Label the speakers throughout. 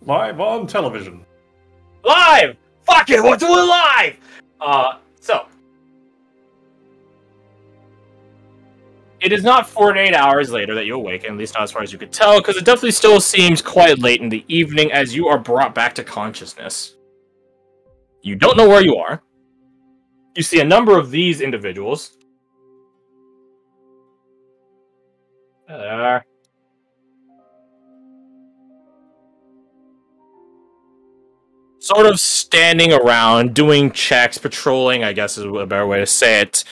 Speaker 1: Live on television.
Speaker 2: Live! Fuck it, we're doing live! So. It is not 48 hours later that you awaken, at least not as far as you could tell, because it definitely still seems quite late in the evening as you are brought back to consciousness. You don't know where you are. You see a number of these individuals. There they are. Sort of standing around, doing checks, patrolling, I guess is a better way to say it.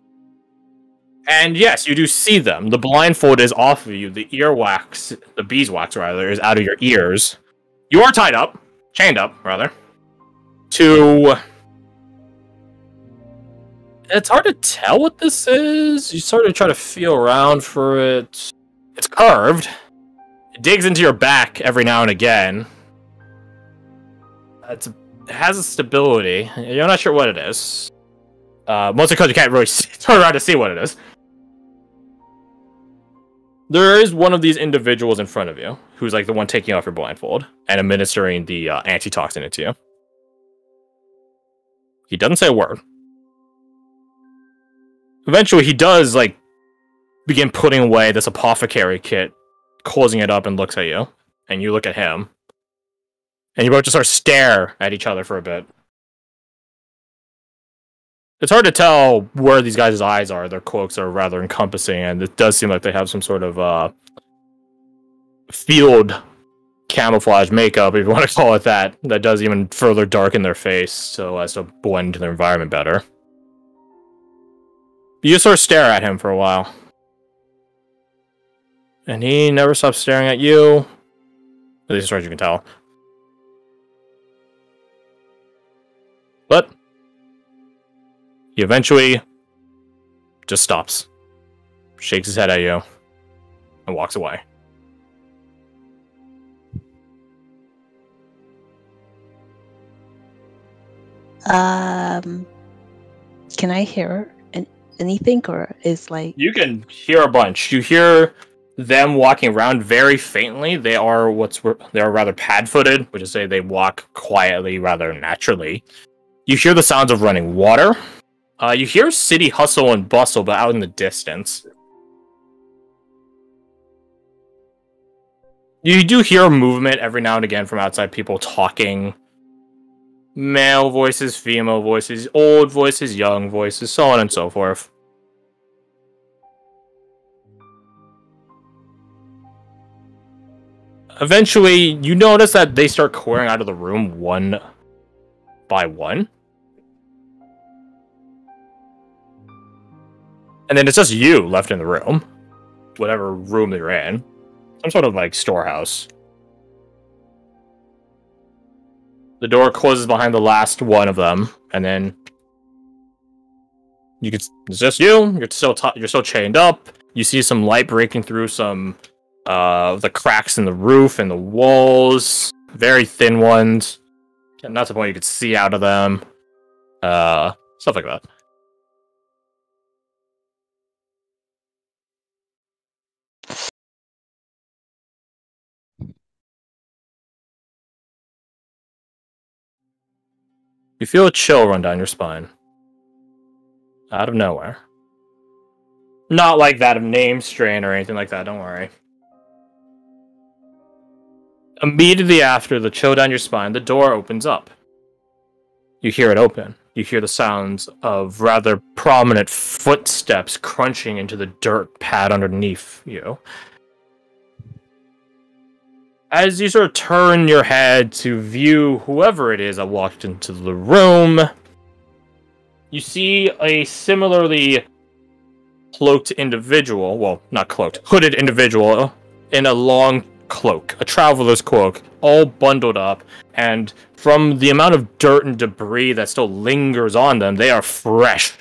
Speaker 2: And yes, you do see them. The blindfold is off of you. The earwax, the beeswax rather, is out of your ears. You are tied up, chained up, rather, to... It's hard to tell what this is. You sort of try to feel around for it. It's curved. It digs into your back every now and again. It has a stability. You're not sure what it is. Mostly because you can't really turn around to see what it is. There is one of these individuals in front of you, who's like the one taking off your blindfold and administering the antitoxin into you. He doesn't say a word. Eventually, he does, like, begin putting away this apothecary kit, closing it up and looks at you. And you look at him. And you both just sort of stare at each other for a bit. It's hard to tell where these guys' eyes are. Their cloaks are rather encompassing, and it does seem like they have some sort of field camouflage makeup, if you want to call it that, that does even further darken their face so as to blend into their environment better. You just sort of stare at him for a while. And he never stops staring at you. At least as far as you can tell. But he eventually just stops, shakes his head at you, and walks away.
Speaker 3: Can I hear anything, or is like...
Speaker 2: You can hear a bunch. You hear them walking around very faintly. They are rather pad-footed, which is to say they walk quietly, rather naturally. You hear the sounds of running water. You hear city hustle and bustle, but out in the distance. You do hear movement every now and again from outside, people talking. Male voices, female voices, old voices, young voices, so on and so forth. Eventually, you notice that they start clearing out of the room one by one. And then it's just you left in the room. Whatever room they're in. Some sort of, like, storehouse. The door closes behind the last one of them, and then... it's just you. You're still chained up. You see some light breaking through some... the cracks in the roof and the walls. Very thin ones. Not to the point you could see out of them. Stuff like that. You feel a chill run down your spine. Out of nowhere. Not like that of name strain or anything like that, don't worry. Immediately after the chill down your spine, the door opens up. You hear it open. You hear the sounds of rather prominent footsteps crunching into the dirt pad underneath you. As you sort of turn your head to view whoever it is that walked into the room, you see a similarly cloaked individual, well, not cloaked, hooded individual in a long cloak, a traveler's cloak, all bundled up, and from the amount of dirt and debris that still lingers on them, they are fresh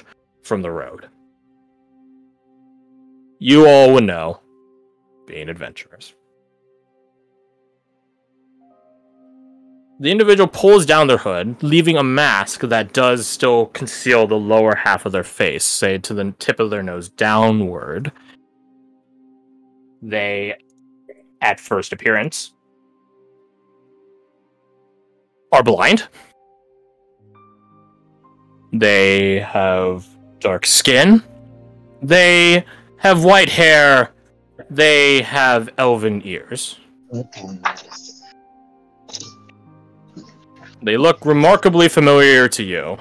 Speaker 2: from the road. You all would know, being adventurers. The individual pulls down their hood, leaving a mask that does still conceal the lower half of their face, say to the tip of their nose downward. They, at first appearance, are blind. They have dark skin. They have white hair. They have elven ears. They look remarkably familiar to you.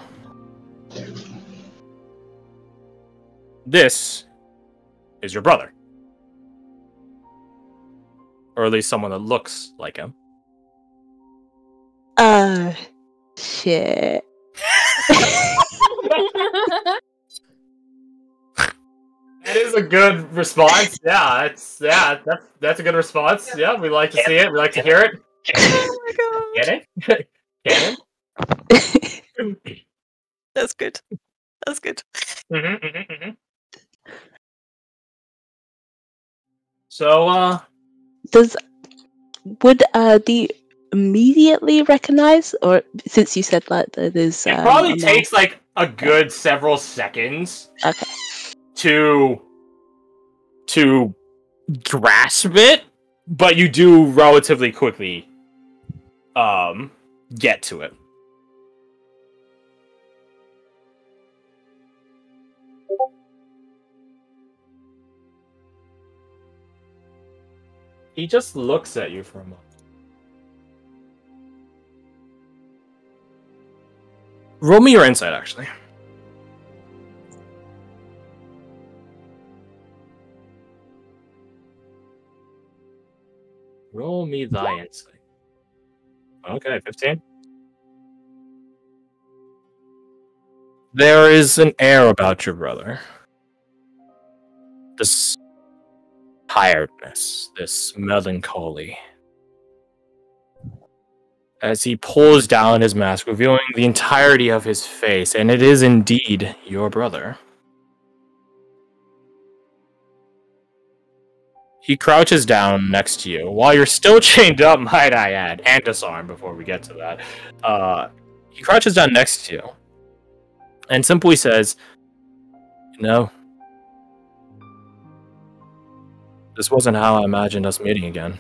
Speaker 2: This is your brother. Or at least someone that looks like him.
Speaker 3: Shit.
Speaker 2: That is a good response. That's a good response. Yeah, we like to see it. We like to hear it.
Speaker 1: Oh my god.
Speaker 2: Get it? Get it?
Speaker 1: That's good. That's good.
Speaker 2: So,
Speaker 3: would the immediately recognize, or since you said that there's
Speaker 2: it probably takes like a good several seconds to grasp it, but you do relatively quickly get to it. He just looks at you for a moment. Roll me your insight, actually. Roll me thy insight. Okay, 15. There is an air about your brother. This tiredness, this melancholy. As he pulls down his mask, revealing the entirety of his face, and it is indeed your brother. He crouches down next to you, while you're still chained up, might I add, and disarmed before we get to that. He crouches down next to you, and simply says, "You know, this wasn't how I imagined us meeting again.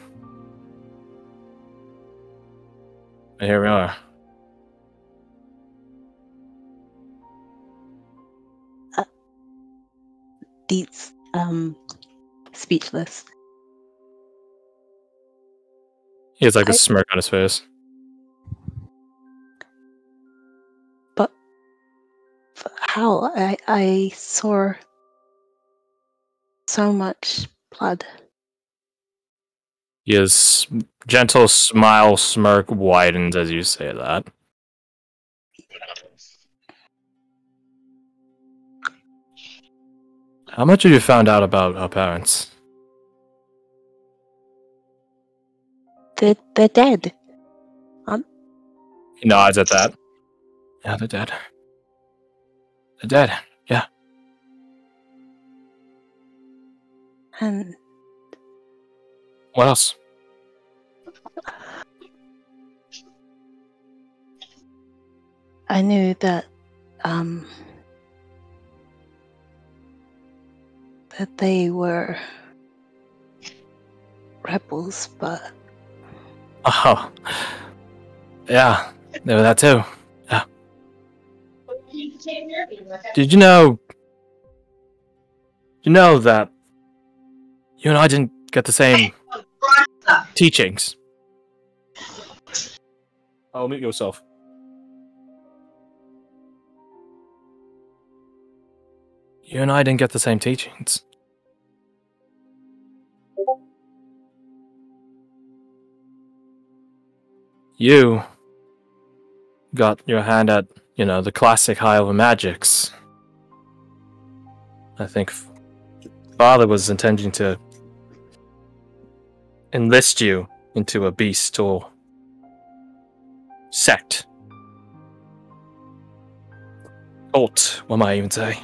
Speaker 2: But here we are."
Speaker 3: Deets, speechless.
Speaker 2: He has like a smirk on his face.
Speaker 3: But how? I saw so much blood.
Speaker 2: His gentle smile smirk widens as you say that. How much have you found out about our parents?
Speaker 3: They're dead.
Speaker 2: He nods at that. Yeah, they're dead. They're dead, yeah.
Speaker 3: And
Speaker 2: What else?
Speaker 3: I knew that that they were rebels, but
Speaker 2: Oh. Yeah, they were that too. Yeah. Did you know that you and I didn't get the same teachings? Oh, mute yourself. You and I didn't get the same teachings. You got your hand at, the classic high elven magics. I think Father was intending to enlist you into a beast or sect. Cult, what might I even say?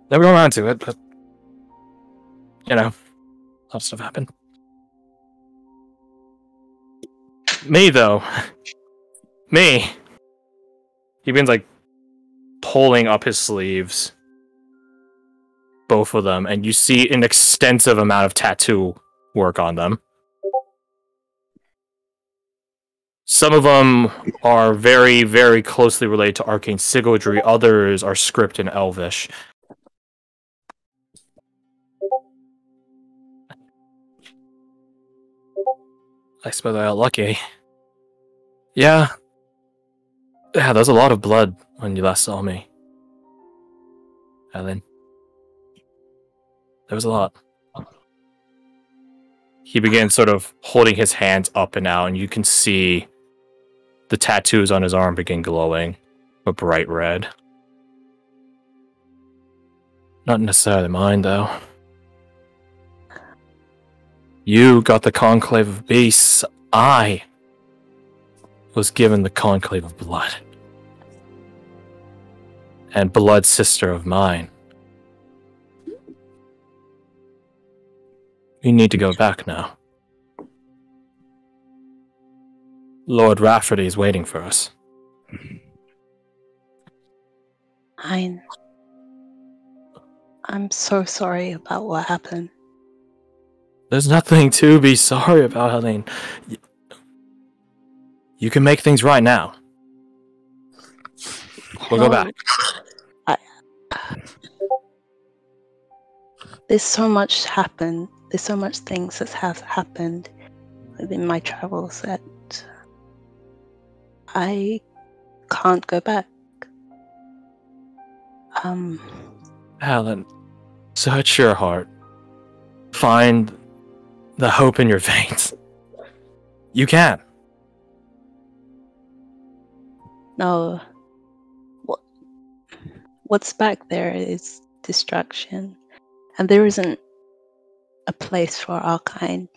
Speaker 2: Never got around to it, but a lot of stuff happened. Me, though. Me. He begins, pulling up his sleeves. Both of them. And you see an extensive amount of tattoo work on them. Some of them are very, very closely related to arcane sigildry. Others are script and elvish. I suppose I got lucky. Yeah. Yeah, there's a lot of blood when you last saw me, Ellen. There was a lot. He begins sort of holding his hands up and out, and you can see the tattoos on his arm begin glowing a bright red. Not necessarily mine, though. You got the Conclave of Beasts. I was given the Conclave of Blood. And blood sister of mine. We need to go back now. Lord Rafferty is waiting for us.
Speaker 3: I'm so sorry about what happened.
Speaker 2: There's nothing to be sorry about, Helene. You can make things right now. We'll go back.
Speaker 3: There's so much happened. There's so much things that have happened within my travels that I can't go back.
Speaker 2: Helen, search your heart. Find the hope in your veins. You can.
Speaker 3: No. What's back there is destruction. And there isn't a place for our kind.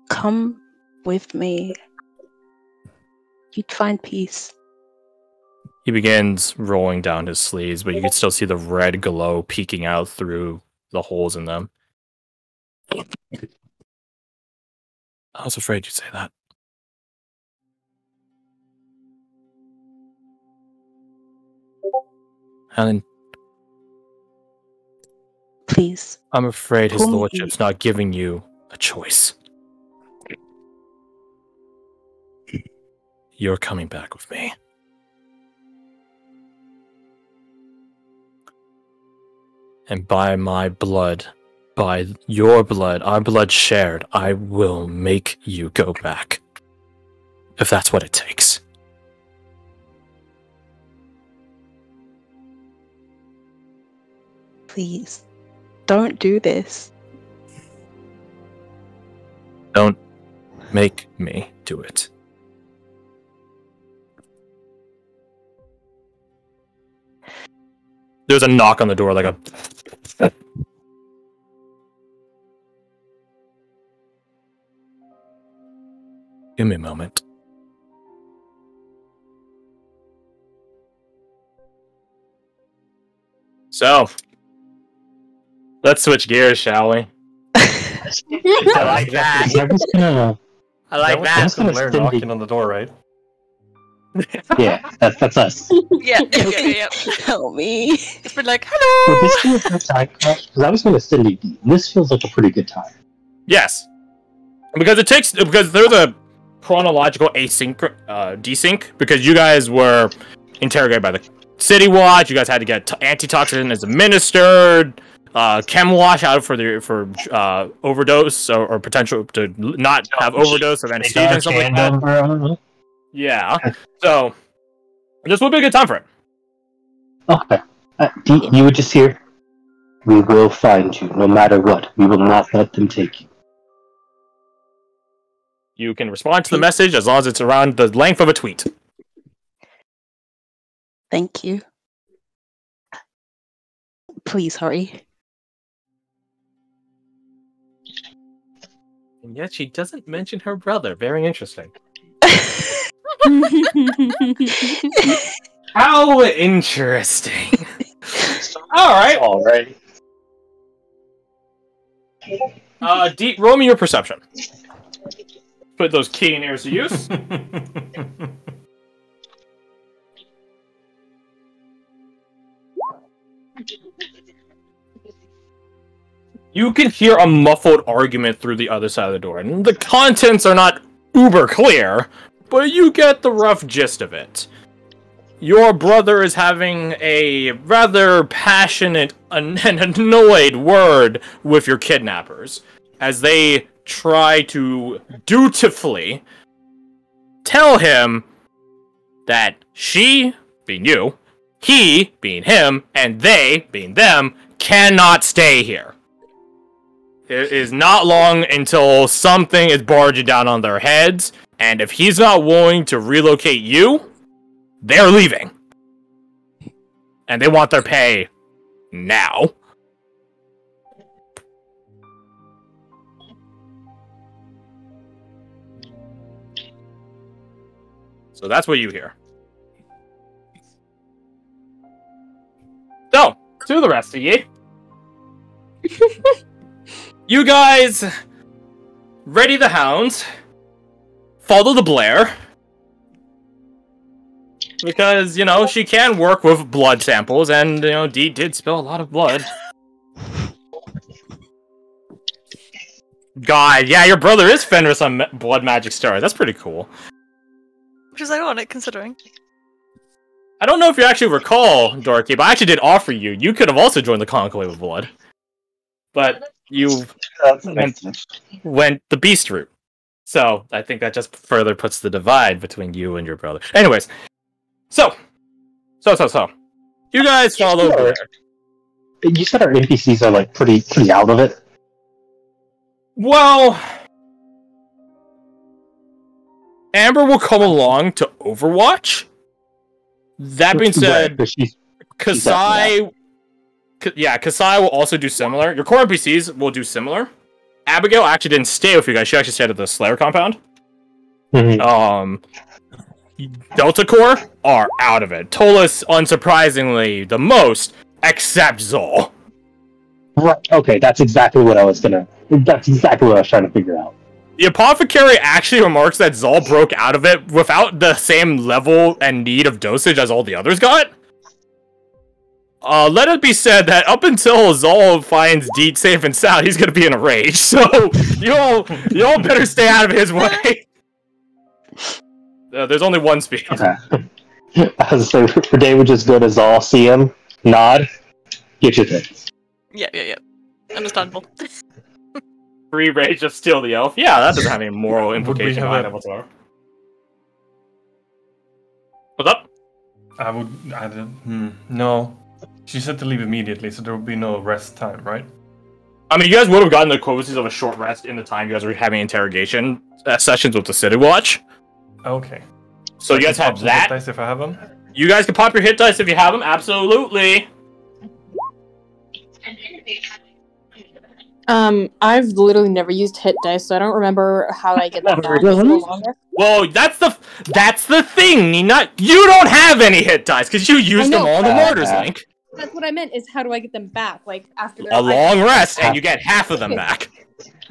Speaker 3: Come with me. You'd find peace.
Speaker 2: He begins rolling down his sleeves, but you can still see the red glow peeking out through the holes in them. I was afraid you'd say that. Helen,
Speaker 3: Please.
Speaker 2: I'm afraid his
Speaker 3: Pull me.
Speaker 2: lordship's not giving you a choice. You're coming back with me. And by my blood, by your blood, our blood shared, I will make you go back. If that's what it takes.
Speaker 3: Please. Don't do this.
Speaker 2: Don't make me do it. There's a knock on the door, like a... Give me a moment. So, let's switch gears, shall we? I like that.
Speaker 4: I was gonna.
Speaker 2: I like that.
Speaker 4: That's gonna
Speaker 5: Blair
Speaker 4: send
Speaker 5: knocking on the door, right?
Speaker 4: Yeah, that's us.
Speaker 1: Yeah.
Speaker 3: Help me.
Speaker 1: It's been like,
Speaker 4: Would
Speaker 1: hello.
Speaker 4: this be a good time? Because I was gonna send you. This feels like a pretty good time.
Speaker 2: Yes. Because there's a chronological desync, because you guys were interrogated by the City Watch, you guys had to get antitoxin as administered, chem wash out for overdose or potential to not have overdose of anesthesia and stuff like that. Yeah. So this would be a good time for it.
Speaker 4: Okay. You would just hear, we will find you, no matter what. We will not let them take you.
Speaker 2: You can respond to the message as long as it's around the length of a tweet.
Speaker 3: Thank you. Please hurry.
Speaker 2: And yet she doesn't mention her brother. Very interesting. How interesting. Alright.
Speaker 4: Alright.
Speaker 2: Roll me your perception. Put those keen ears to use. You can hear a muffled argument through the other side of the door, and the contents are not uber clear, but you get the rough gist of it. Your brother is having a rather passionate and annoyed word with your kidnappers as they try to dutifully tell him that she, being you, he, being him, and they, being them, cannot stay here. It is not long until something is barging down on their heads, and if he's not willing to relocate you, they're leaving. And they want their pay now. So that's what you hear. So, to the rest of ye. You guys ready the hounds, follow the Blair, because, you know, she can work with blood samples, and, you know, Dee did spill a lot of blood. God, yeah, your brother is Fenris on blood magic steroids. That's pretty cool.
Speaker 1: Which is ironic, considering.
Speaker 2: I don't know if you actually recall, Dorothy, but I actually did offer you. You could have also joined the Conclave of Blood. But you went the beast route. So, I think that just further puts the divide between you and your brother. Anyways, so. You guys follow Blair.
Speaker 4: You said our NPCs are, like, pretty out of it.
Speaker 2: Well, Amber will come along to Overwatch. That being said, Kasai... Yeah, Kasai will also do similar. Your core NPCs will do similar. Abigail actually didn't stay with you guys. She actually stayed at the Slayer compound. Delta Core are out of it. Tolas, unsurprisingly, the most, except Zol.
Speaker 4: Right. Okay, that's exactly what I was trying to figure out.
Speaker 2: The Apothecary actually remarks that Zol broke out of it without the same level and need of dosage as all the others got. Let it be said that up until Zol finds Deet safe and sound, he's gonna be in a rage. So you all better stay out of his way. There's only one speed.
Speaker 4: Okay. I was gonna say, for Dave would just go to Zol, see him, nod, get your things.
Speaker 1: Yeah. Understandable.
Speaker 2: Free rage of steal the elf. Yeah, that doesn't have any moral implication behind it whatsoever. What's up?
Speaker 5: No. She said to leave immediately, so there will be no rest time, right?
Speaker 2: I mean, you guys would have gotten the equivalencies of a short rest in the time you guys were having interrogation sessions with the City Watch.
Speaker 5: Okay.
Speaker 2: So you guys have that.
Speaker 5: Hit dice if I have them?
Speaker 2: You guys can pop your hit dice if you have them. Absolutely.
Speaker 6: I've literally never used hit dice, so I don't remember how I get them back.
Speaker 2: Well, that's the thing, Nina. You don't have any hit dice because you used them all in the Martyr's Link.
Speaker 6: That's what I meant, is how do I get them back? Like, after
Speaker 2: a long rest, and you get half of them back.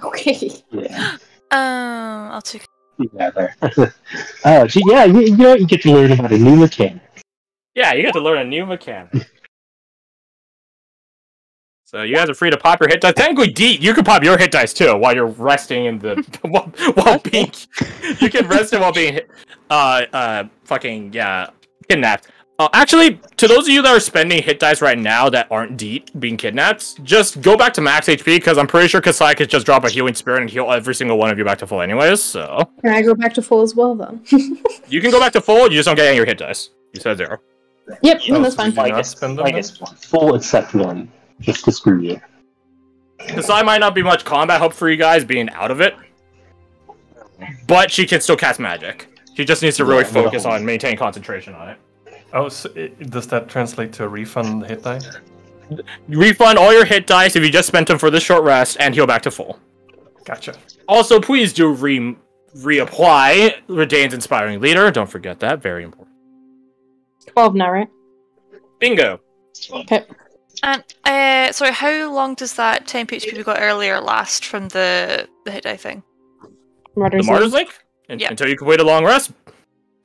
Speaker 6: Okay.
Speaker 4: Yeah.
Speaker 1: I'll take...
Speaker 4: Yeah, there. Yeah, you get to learn about a new mechanic.
Speaker 2: Yeah, you get to learn a new mechanic. So you guys are free to pop your hit dice. Technically, Deet, you can pop your hit dice too while you're resting in the while being. You can rest it while being kidnapped. Actually, to those of you that are spending hit dice right now that aren't Deet being kidnapped, just go back to max HP because I'm pretty sure Kasai could just drop a healing spirit and heal every single one of you back to full anyways. So
Speaker 6: can I go back to full as well then?
Speaker 2: You can go back to full. You just don't get any of your hit dice. You said 0.
Speaker 6: Yep, that's fine.
Speaker 4: Full except one. Just to screw you.
Speaker 2: Kasai might not be much combat help for you guys being out of it, but she can still cast magic. She just needs to really focus on maintaining concentration on it.
Speaker 5: Oh, so does that translate to a refund hit die?
Speaker 2: Refund all your hit dice if you just spent them for this short rest and heal back to full.
Speaker 5: Gotcha.
Speaker 2: Also, please do reapply Redain's Inspiring Leader. Don't forget that. Very important.
Speaker 6: 12 now, right?
Speaker 2: Bingo.
Speaker 6: Okay.
Speaker 1: And, sorry, how long does that 10 HP we got earlier last from the hit die thing?
Speaker 6: Martyr's
Speaker 2: Link?
Speaker 1: Yeah.
Speaker 2: Until you complete a long rest.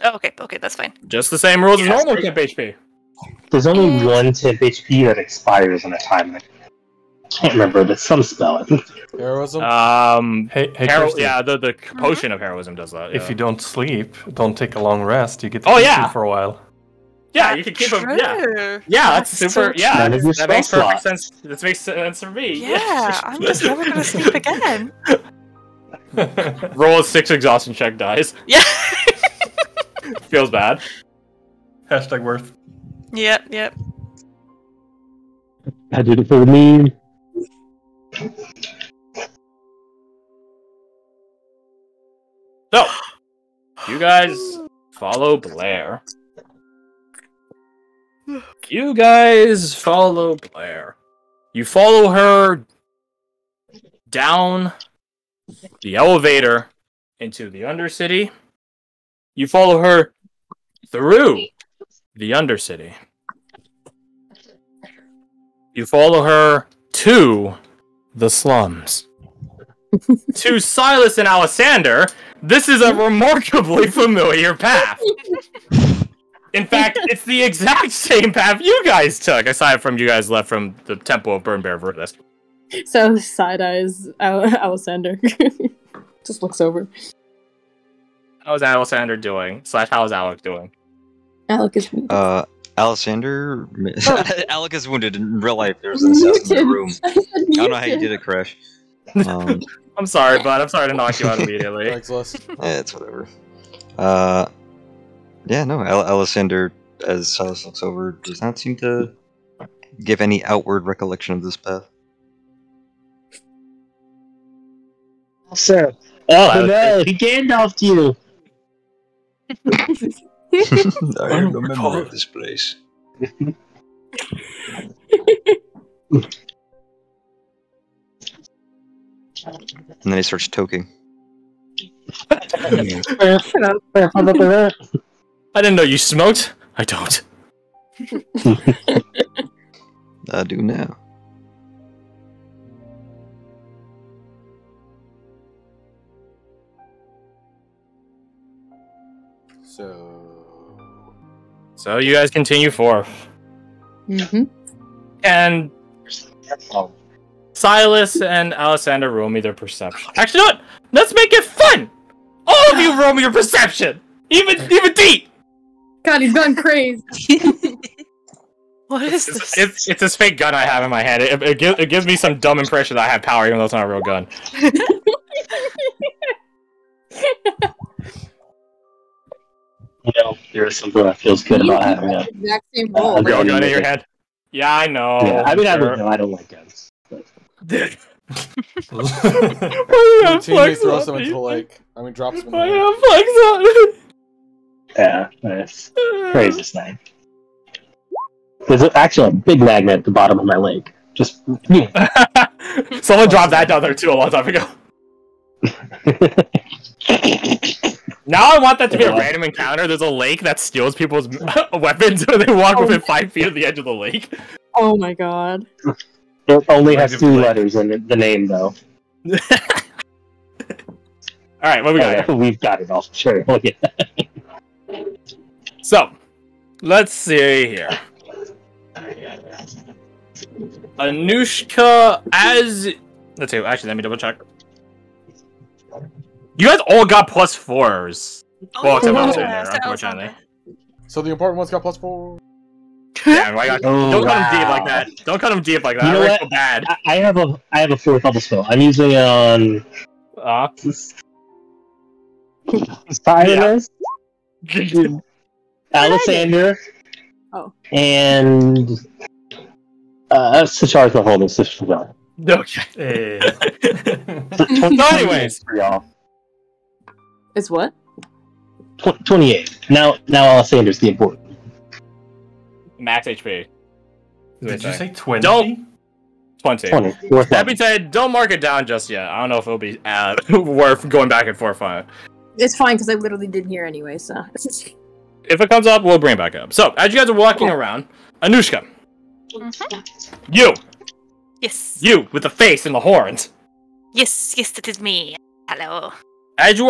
Speaker 1: Oh, okay, that's fine.
Speaker 2: Just the same rules as normal temp HP.
Speaker 4: There's only one temp HP that expires on a time limit. can't remember. There's some spell. I think.
Speaker 7: Heroism?
Speaker 5: Hey, Kirsty,
Speaker 2: yeah, the potion of heroism does that.
Speaker 5: if
Speaker 2: yeah.
Speaker 5: you don't sleep, don't take a long rest, you get to
Speaker 2: Oh,
Speaker 5: keep
Speaker 2: yeah.
Speaker 5: them for a while.
Speaker 2: Yeah, you can keep them. Yeah,
Speaker 1: True.
Speaker 2: yeah, that's super.
Speaker 1: so
Speaker 2: Yeah,
Speaker 4: None of your
Speaker 2: that makes
Speaker 4: spell
Speaker 2: perfect
Speaker 4: slots.
Speaker 2: sense. That makes sense for me.
Speaker 1: Yeah, I'm just never gonna sleep again.
Speaker 2: Roll a 6 exhaustion check, dies.
Speaker 1: Yeah.
Speaker 2: Feels bad.
Speaker 5: Hashtag worth.
Speaker 1: Yep.
Speaker 4: I did it for the meme.
Speaker 2: So, you guys follow Blair. You guys follow Blair. You follow her down the elevator into the Undercity. You follow her through the Undercity. You follow her to the slums. To Silas and Alessander, this is a remarkably familiar path. In fact, it's the exact same path you guys took, aside from you guys left from the Temple of Burn Bear Vertus.
Speaker 6: So side eyes Alessander. Just looks over.
Speaker 2: How's Alessander doing? / how's Alec doing?
Speaker 6: Alec is
Speaker 8: Alessander? Alec is wounded in real life. There's an assassin in the room. I don't know how you did it, Crash.
Speaker 2: I'm sorry, bud. I'm sorry to knock you out immediately.
Speaker 7: Thanks, Les.
Speaker 8: It's whatever. Yeah, no, Alessander, as Silas looks over, does not seem to give any outward recollection of this path.
Speaker 4: Sir. Oh no, he Gandalfed you.
Speaker 8: I am no member of this place. And then he starts toking.
Speaker 2: I didn't know you smoked. I don't.
Speaker 8: I do now.
Speaker 2: So you guys continue forth.
Speaker 6: Mm-hmm.
Speaker 2: And Silas and Alessander roll me their perception. Actually, you know what? Let's make it fun! All of you roll me your perception! Even D!
Speaker 6: God, he's gone crazy.
Speaker 1: What is this?
Speaker 2: It's this fake gun I have in my hand. It gives me some dumb impression that I have power, even though it's not a real gun.
Speaker 4: You know, there is something that feels good about having a
Speaker 6: Exact same roll.
Speaker 4: I'm
Speaker 2: Real
Speaker 4: going
Speaker 2: gun
Speaker 4: to
Speaker 2: in your
Speaker 4: make
Speaker 2: head. Yeah, I know.
Speaker 4: Yeah, I mean,
Speaker 2: sure.
Speaker 4: I don't like guns.
Speaker 7: Your
Speaker 2: Your
Speaker 7: teammate throws them into the lake. I mean, drops them in the lake.
Speaker 2: I
Speaker 4: Yeah, that's crazy snake. There's actually a big magnet at the bottom of my lake. Just
Speaker 2: Someone dropped that down there too a long time ago. Now I want that to be a random encounter. There's a lake that steals people's weapons when they walk within 5 feet of the edge of the lake.
Speaker 6: Oh my god.
Speaker 4: It only has 2 letters in the name, though.
Speaker 2: Alright, what we got here?
Speaker 4: We've got it all. Sure. Look at that.
Speaker 2: So, let's see here. Anushka as... Let's see, actually, let me double check. You guys all got +4s. Well, except I was in there, unfortunately.
Speaker 7: So the important one's got +4.
Speaker 2: Yeah, why not?
Speaker 4: Oh,
Speaker 2: Don't cut him deep
Speaker 4: wow.
Speaker 2: like that. Don't cut him deep like that.
Speaker 4: You know
Speaker 2: I
Speaker 4: what?
Speaker 2: feel bad.
Speaker 4: I have a 4th level spell. I'm using it on Cyrus, Alessander, and Sachar's holding sister well.
Speaker 2: Okay.
Speaker 5: Hey.
Speaker 2: So anyways,
Speaker 4: for y'all.
Speaker 6: It's what?
Speaker 4: 28. Now Alessander's the important.
Speaker 2: max HP.
Speaker 5: Did you say 20?
Speaker 2: Don't. 20.
Speaker 4: 20. Worth
Speaker 2: That
Speaker 4: it.
Speaker 2: being said, don't mark it down just yet. I don't know if it'll be worth going back and forth on it.
Speaker 6: It's fine because I literally didn't hear anyway, so.
Speaker 2: If it comes up, we'll bring it back up. So, as you guys are walking around, Anushka, you
Speaker 1: Yes.
Speaker 2: You with the face and the horns.
Speaker 1: Yes, that is me. Hello.
Speaker 2: As you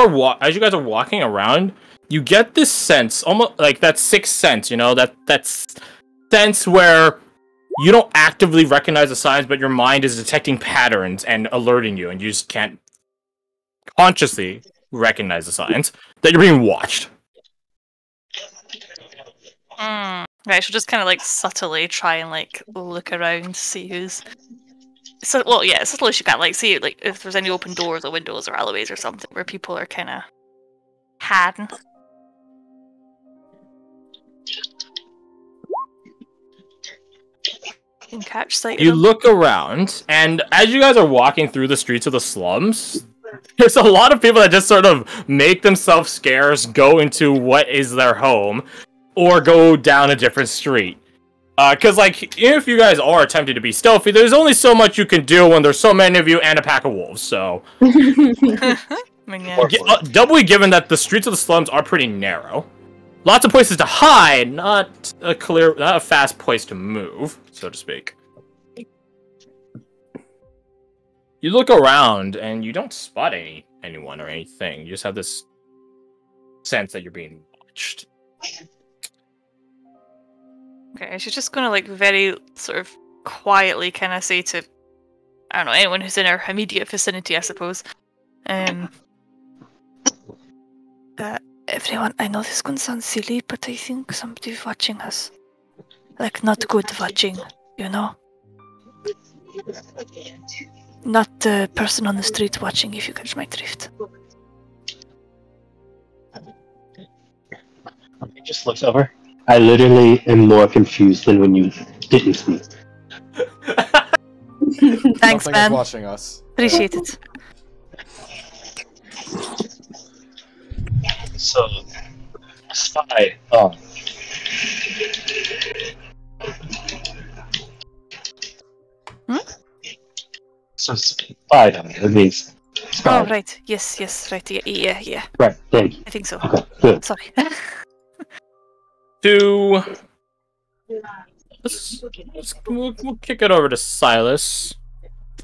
Speaker 2: guys are walking around, you get this sense, almost like that sixth sense, you know, that sense where You don't actively recognize the signs, but your mind is detecting patterns and alerting you, and you just can't consciously recognize the signs that you're being watched.
Speaker 1: Right, she'll just kind of like subtly try and like look around, see who's. So, well, yeah, subtly she can't like see like if there's any open doors or windows or alleyways or something where people are kind of hiding. And catch sight of
Speaker 2: You
Speaker 1: them.
Speaker 2: look around, and as you guys are walking through the streets of the slums, there's a lot of people that just sort of make themselves scarce, go into what is their home, or go down a different street. Because, like, if you guys are attempting to be stealthy, there's only so much you can do when there's so many of you and a pack of wolves, so...
Speaker 1: I mean, yeah.
Speaker 2: Doubly given that the streets of the slums are pretty narrow. Lots of places to hide, not a fast place to move, so to speak. You look around, and you don't spot anyone or anything. You just have this sense that you're being watched.
Speaker 1: Okay, she's just gonna like very sort of quietly kind of say to, I don't know, anyone who's in her immediate vicinity, I suppose. Everyone, I know this is gonna sound silly, but I think somebody's watching us. Like, not good watching, you know? Not the person on the street watching, if you catch my drift.
Speaker 4: He just looks over. I literally am more confused than when you didn't speak.
Speaker 1: Thanks,
Speaker 7: Something is
Speaker 1: man.
Speaker 7: watching us.
Speaker 1: Appreciate it.
Speaker 4: So, spy. Oh. So spy. That means spy.
Speaker 1: Oh, right. Yes, right. Yeah.
Speaker 4: Right. Thank you.
Speaker 1: I think so.
Speaker 4: Okay. Good.
Speaker 1: Sorry.
Speaker 2: We'll kick it over to Silas.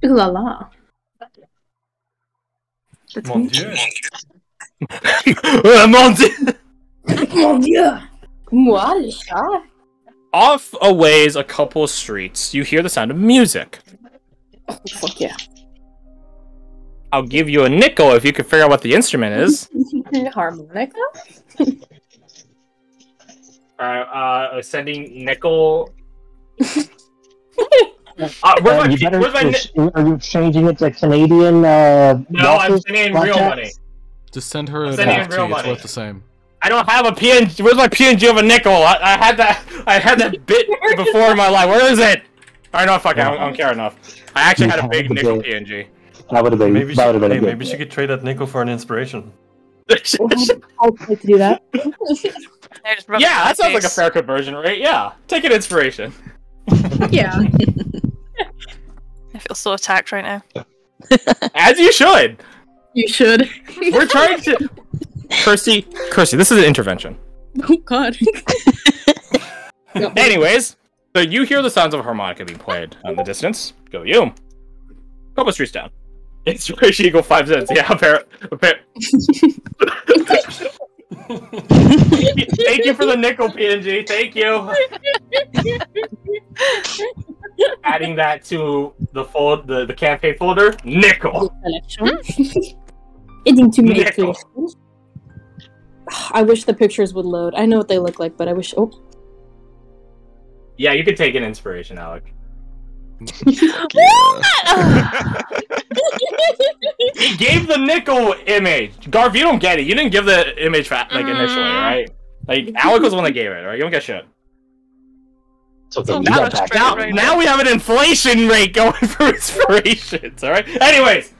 Speaker 6: Ooh la la. That's
Speaker 5: Mon
Speaker 6: me.
Speaker 5: Dieu.
Speaker 2: Mon Dieu!
Speaker 6: Mon Dieu. Moi, le chat.
Speaker 2: Off a ways, a couple of streets, you hear the sound of music.
Speaker 6: Oh, fuck yeah.
Speaker 2: I'll give you a nickel if you can figure out what the instrument is.
Speaker 6: Harmonica?
Speaker 2: Alright, sending nickel.
Speaker 4: You better, are you changing it to Canadian?
Speaker 2: No, I'm
Speaker 4: dollars?
Speaker 2: sending in real
Speaker 4: Blackjacks?
Speaker 2: money.
Speaker 7: Just send her
Speaker 2: I'm
Speaker 7: an
Speaker 2: sending in
Speaker 7: NFT.
Speaker 2: real
Speaker 7: It's
Speaker 2: money.
Speaker 7: worth the same.
Speaker 2: I don't have a PNG. Where's my PNG of a nickel? I had that bit before in my life. Where is it? Alright, no, fuck it. I don't care enough. I actually had a big nickel PNG.
Speaker 4: That would have been.
Speaker 5: Maybe
Speaker 4: that would have been.
Speaker 5: maybe she could trade that nickel for an inspiration.
Speaker 6: I'll like to do that.
Speaker 2: Yeah, that sounds like a fair conversion rate. Yeah, take an inspiration.
Speaker 6: Yeah.
Speaker 1: I feel so attacked right now.
Speaker 2: As you should.
Speaker 6: You should.
Speaker 2: We're trying to. Kirsty, this is an intervention.
Speaker 6: Oh god.
Speaker 2: Anyways, so you hear the sounds of a harmonica being played in the distance. Go you. Couple streets down. Inspiration equal 5 cents. Yeah, Thank you for the nickel, PNG. Thank you. Adding that to the campaign folder. Nickel.
Speaker 6: Adding to my
Speaker 2: Nickel.
Speaker 6: collection. I wish the pictures would load. I know what they look like, but I wish. Oh.
Speaker 2: Yeah, you could take an inspiration, Alec. He gave the nickel image. Garth, you don't get it. You didn't give the image initially, right? Like Alec was the one that gave it, right? You don't get shit.
Speaker 4: So
Speaker 2: Now we have an inflation rate going for inspirations, alright? Anyways.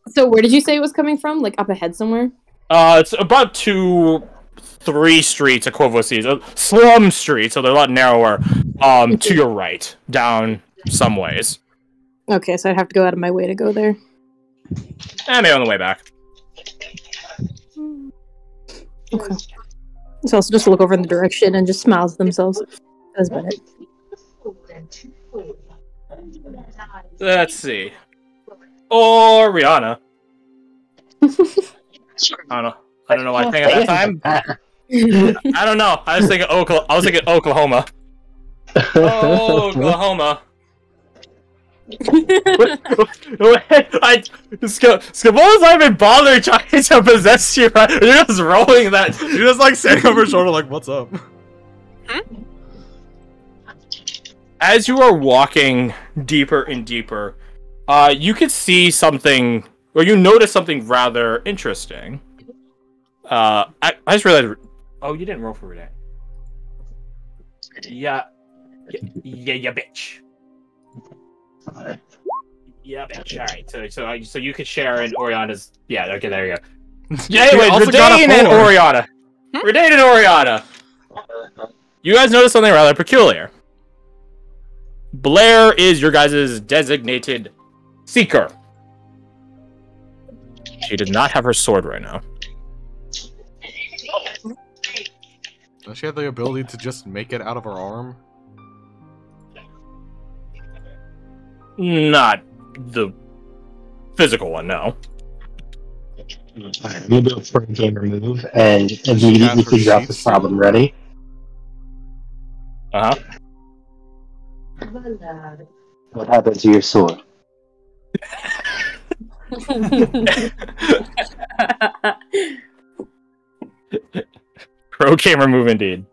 Speaker 6: So where did you say it was coming from? Like up ahead somewhere?
Speaker 2: It's about 2-3 streets equivalencies. Slum streets, so they're a lot narrower. To your right, down some ways.
Speaker 6: Okay, so I'd have to go out of my way to go there.
Speaker 2: And maybe on the way back.
Speaker 6: Okay. So also just look over in the direction and just smile to themselves. That's about it.
Speaker 2: Let's see. Or Rihanna. I don't know why I think at that time. I don't know. I was thinking Oklahoma. Oh, Oklahoma. Skabo's not even bothering trying to possess you, right? You're just rolling that.
Speaker 7: You're just like standing over his shoulder, like, what's up?
Speaker 2: As you are walking deeper and deeper, you could see something, or you notice something rather interesting. I just realized. Oh, you didn't roll for Renee. Yeah, bitch. Yeah, bitch. All right, so you could share in Oriana's. Yeah, okay, there you go. Yeah, anyway, Redane and Oriana. Redane and Oriana. You guys notice something rather peculiar. Blair is your guys' designated seeker. She did not have her sword right now.
Speaker 7: Does she have the ability to just make it out of her arm?
Speaker 2: Not the physical one, no.
Speaker 4: Alright, we'll do a free gamer move and immediately figure out this problem. Ready?
Speaker 2: Uh-huh.
Speaker 4: What happened to your sword?
Speaker 2: Pro gamer move indeed.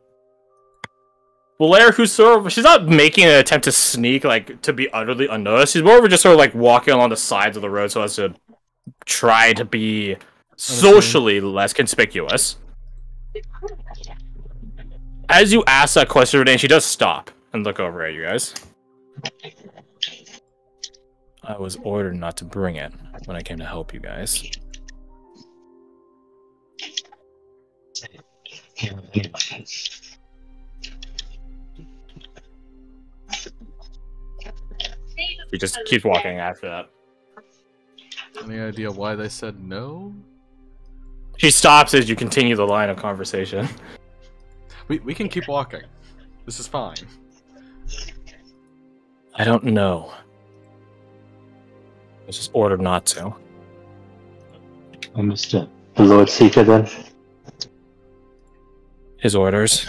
Speaker 2: Blair, who's sort of, she's not making an attempt to sneak, like, to be utterly unnoticed. She's more of just sort of, like, walking along the sides of the road so as to try to be socially less conspicuous. As you ask that question, Renee, she does stop and look over at you guys. I was ordered not to bring it when I came to help you guys. She just keeps walking after that.
Speaker 7: Any idea why they said no?
Speaker 2: She stops as you continue the line of conversation.
Speaker 7: We can keep walking. This is fine.
Speaker 2: I don't know. I was just ordered not to.
Speaker 4: Understood. The Lord Seeker then?
Speaker 2: His orders.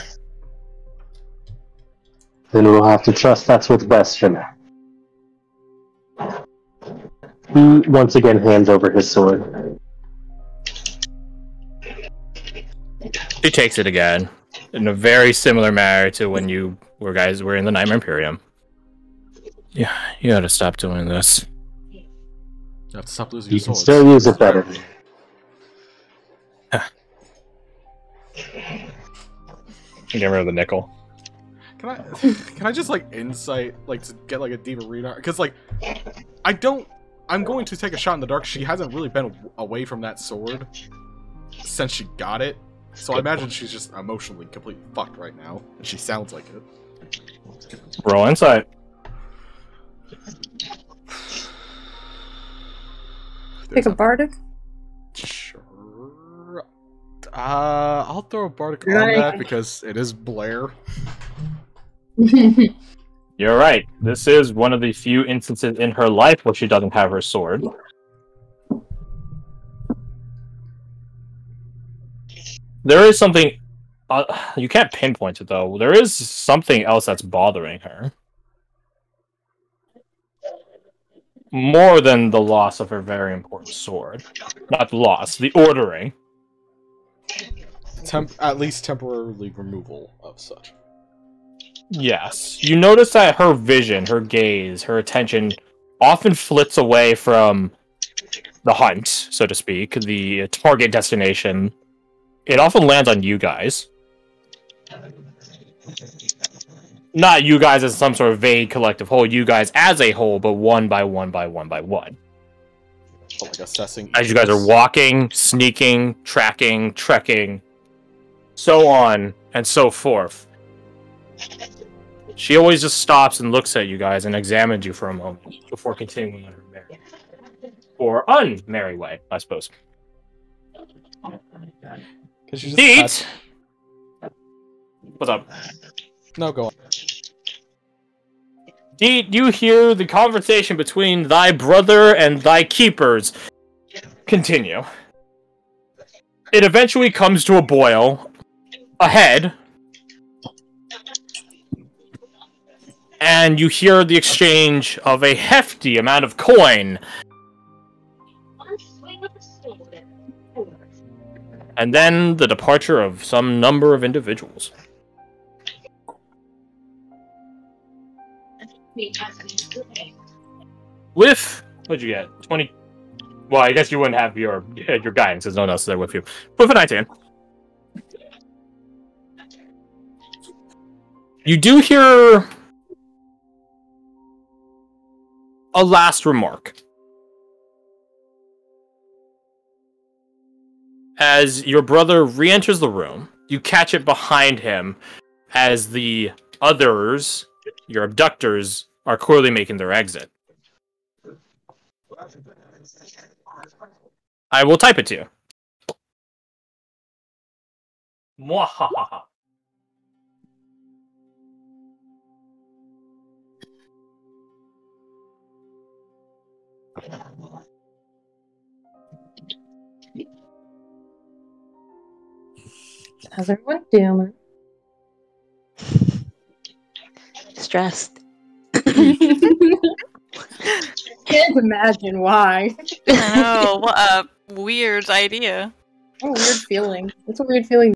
Speaker 4: Then we'll have to trust that's what's best for now. He once again hands over his sword.
Speaker 2: She takes it again. In a very similar manner to when you were in the Nightmare Imperium. Yeah, you gotta stop doing this.
Speaker 7: You have to stop losing
Speaker 4: You
Speaker 7: your
Speaker 4: can
Speaker 7: swords.
Speaker 4: still use it better.
Speaker 2: Get rid of the nickel.
Speaker 7: Can I just like insight, like to get like a deeper read on? Because like, I'm going to take a shot in the dark. She hasn't really been away from that sword since she got it, so I imagine she's just emotionally completely fucked right now, and she sounds like it.
Speaker 2: Roll insight.
Speaker 6: Pick a bardic.
Speaker 7: Sure. I'll throw a bardic on that because it is Blair.
Speaker 2: You're right. This is one of the few instances in her life where she doesn't have her sword. There is something... you can't pinpoint it, though. There is something else that's bothering her. More than the loss of her very important sword. Not the loss, the ordering.
Speaker 7: At least temporarily removal of such.
Speaker 2: Yes. You notice that her vision, her gaze, her attention often flits away from the hunt, so to speak, the target destination. It often lands on you guys. Not you guys as some sort of vague collective whole, you guys as a whole, but one by one by one by one.
Speaker 7: So, like assessing.
Speaker 2: As you guys are walking, sneaking, tracking, trekking, so on and so forth. She always just stops and looks at you guys and examines you for a moment before continuing on her merry or unmerry way, I suppose. Deet! What's up?
Speaker 7: No, go on.
Speaker 2: Deet, you hear the conversation between thy brother and thy keepers continue. It eventually comes to a boil. Ahead, and you hear the exchange of a hefty amount of coin. And then the departure of some number of individuals. With, what'd you get? 20. Well, I guess you wouldn't have your guidance because no one else is there with you. With a 19. You do hear a last remark. As your brother re-enters the room, you catch it behind him as the others, your abductors, are clearly making their exit. I will type it to you. Mwahaha.
Speaker 6: How's everyone doing?
Speaker 3: Stressed.
Speaker 6: Can't imagine why.
Speaker 1: I know, what a weird idea.
Speaker 6: What a weird feeling. It's a weird feeling